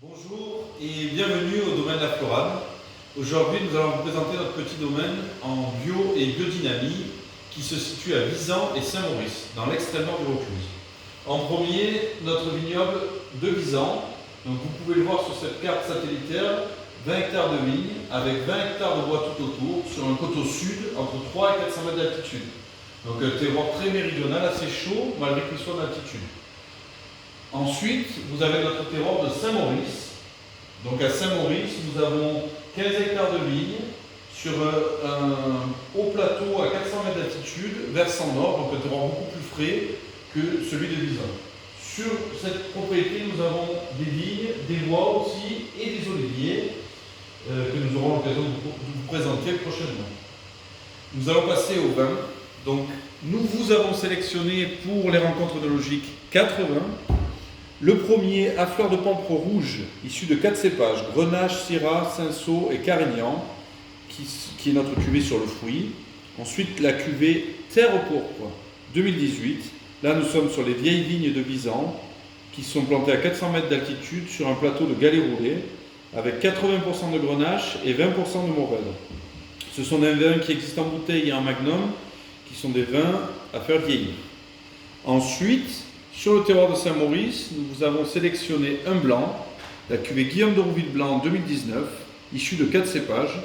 Bonjour et bienvenue au domaine de la Florade. Aujourd'hui, nous allons vous présenter notre petit domaine en bio et biodynamie qui se situe à Visan et Saint-Maurice, dans l'extrême nord du Vaucluse. En premier, notre vignoble de Visan. Donc, vous pouvez le voir sur cette carte satellitaire, 20 hectares de vignes avec 20 hectares de bois tout autour sur un coteau sud entre 3 et 400 mètres d'altitude. Donc un terroir très méridional, assez chaud malgré qu'il soit d'altitude. Ensuite, vous avez notre terroir de Saint-Maurice. Donc à Saint-Maurice, nous avons 15 hectares de vignes sur un haut plateau à 400 mètres d'altitude, versant nord, donc un terroir beaucoup plus frais que celui de Visan. Sur cette propriété, nous avons des vignes, des bois aussi et des oliviers que nous aurons l'occasion de vous présenter prochainement. Nous allons passer au vin. Donc, nous vous avons sélectionné pour les rencontres œnologiques 4 vins. Le premier, à fleur de pampre rouge, issu de 4 cépages, Grenache, Syrah, Cinsault et Carignan, qui est notre cuvée sur le fruit. Ensuite, la cuvée Terre au pourpre 2018. Là, nous sommes sur les vieilles vignes de Visan, qui sont plantées à 400 mètres d'altitude sur un plateau de galets roulés, avec 80% de Grenache et 20% de Mourvèdre. Ce sont des vins qui existent en bouteille et en magnum, qui sont des vins à faire vieillir. Ensuite, sur le terroir de Saint-Maurice, nous vous avons sélectionné un blanc, la cuvée Guillaume de Rouville blanc 2019, issue de 4 cépages,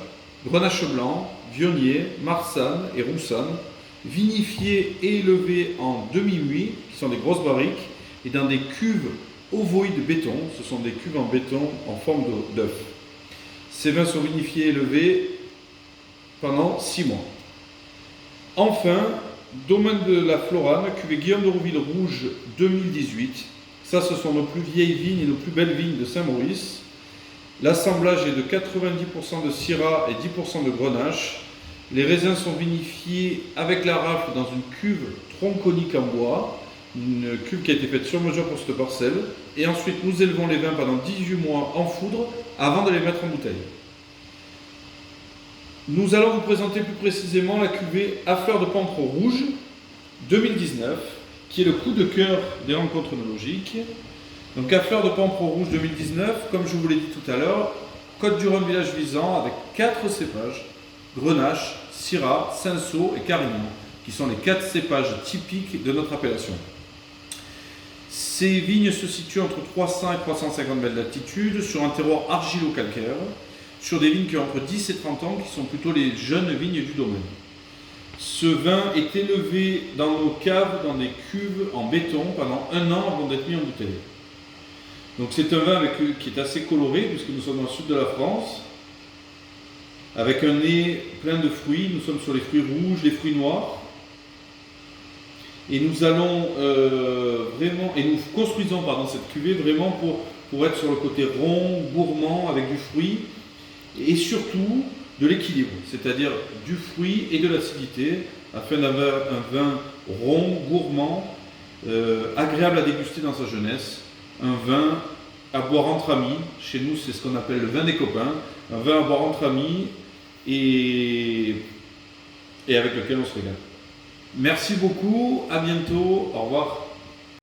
Grenache blanc, Vionnier, Marsanne et Roussanne, vinifié et élevé en demi-muit, qui sont des grosses barriques, et dans des cuves ovoïdes béton, ce sont des cuves en béton en forme d'œuf. Ces vins sont vinifiés et élevés pendant 6 mois. Enfin, domaine de la Florade, cuvée Guillaume de Rouville rouge 2018. Ça, ce sont nos plus vieilles vignes et nos plus belles vignes de Saint-Maurice. L'assemblage est de 90% de Syrah et 10% de Grenache. Les raisins sont vinifiés avec la rafle dans une cuve tronconique en bois, une cuve qui a été faite sur mesure pour cette parcelle. Et ensuite, nous élevons les vins pendant 18 mois en foudre avant de les mettre en bouteille. Nous allons vous présenter plus précisément la cuvée à fleur de pampre rouge 2019, qui est le coup de cœur des rencontres œnologiques. Donc à fleur de pampre rouge 2019, comme je vous l'ai dit tout à l'heure, Côtes-du-Rhône village Visan avec 4 cépages, Grenache, Syrah, Cinsault et Carignan, qui sont les 4 cépages typiques de notre appellation. Ces vignes se situent entre 300 et 350 mètres d'altitude sur un terroir argilo-calcaire, sur des vignes qui ont entre 10 et 30 ans, qui sont plutôt les jeunes vignes du domaine. Ce vin est élevé dans nos caves, dans des cuves en béton pendant 1 an avant d'être mis en bouteille. Donc c'est un vin qui est assez coloré, puisque nous sommes dans le sud de la France, avec un nez plein de fruits. Nous sommes sur les fruits rouges, les fruits noirs. Et nous allons nous construisons cette cuvée vraiment pour être sur le côté rond, gourmand, avec du fruit, et surtout de l'équilibre, c'est-à-dire du fruit et de l'acidité, afin d'avoir un vin rond, gourmand, agréable à déguster dans sa jeunesse, un vin à boire entre amis. Chez nous, c'est ce qu'on appelle le vin des copains, un vin à boire entre amis et avec lequel on se régale. Merci beaucoup, à bientôt, au revoir.